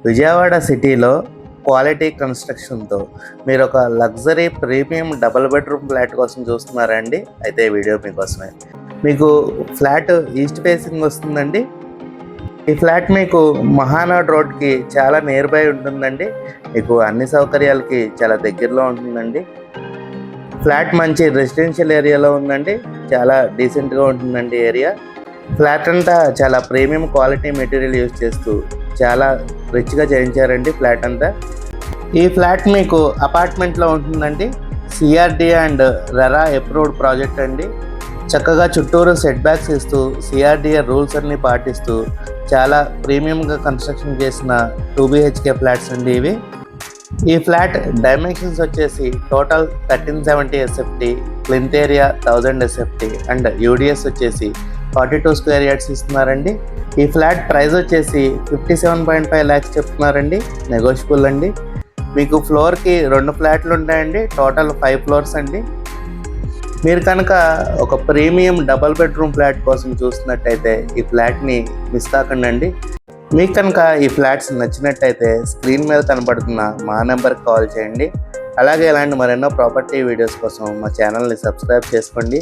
విజయవాడ సిటీలో క్వాలిటీ కన్స్ట్రక్షన్తో మీరు ఒక luxury premium double bedroom flat కోసం చూస్తున్నారండి. అయితే వీడియో మీకోసమే. మీకు ఫ్లాట్ ఈస్ట్ ఫేసింగ్ వస్తుందండి. ఈ ఫ్లాట్ మీకు మహానాడ్ రోడ్కి చాలా నియర్ బై ఉంటుందండి. మీకు అన్ని సౌకర్యాలకి చాలా దగ్గరలో ఉంటుందండి. ఫ్లాట్ మంచి రెసిడెన్షియల్ ఏరియాలో ఉందండి. చాలా డీసెంట్గా ఉంటుందండి ఏరియా. ఫ్లాట్ అంతా చాలా ప్రీమియం క్వాలిటీ మెటీరియల్ యూజ్ చేస్తూ చాలా రిచ్గా చేయించారండి ఫ్లాట్ అంతా. ఈ ఫ్లాట్ మీకు అపార్ట్మెంట్లో ఉంటుందండి. CRD and RERA approved project అండి. చక్కగా చుట్టూరు సెట్ బ్యాక్స్ ఇస్తూ సిఆర్డిఏ రూల్స్ అన్నీ పాటిస్తూ చాలా ప్రీమియంగా కన్స్ట్రక్షన్ చేసిన 2 BHK ఫ్లాట్స్ అండి ఇవి. ఈ ఫ్లాట్ డైమెన్షన్స్ వచ్చేసి total 1370 SFT, plinth area 1000 SFT and UDS వచ్చేసి 42 స్క్వేర్ యార్డ్స్ ఇస్తున్నారండి. ఈ ఫ్లాట్ ప్రైస్ వచ్చేసి 57.5 lakhs చెప్తున్నారండి. నెగోషియబుల్ అండి. మీకు ఫ్లోర్కి 2 ఫ్లాట్లు ఉంటాయండి. టోటల్ 5 floors అండి. మీరు కనుక ఒక ప్రీమియం డబుల్ బెడ్రూమ్ ఫ్లాట్ కోసం చూస్తున్నట్టయితే ఈ ఫ్లాట్ని మిస్ కాకండి. మీకు కనుక ఈ ఫ్లాట్స్ నచ్చినట్టయితే స్క్రీన్ మీద కనబడుతున్న మా నెంబర్కి కాల్ చేయండి. అలాగే ఇలాంటి మరెన్నో ప్రాపర్టీ వీడియోస్ కోసం మా ఛానల్ని సబ్స్క్రైబ్ చేసుకోండి.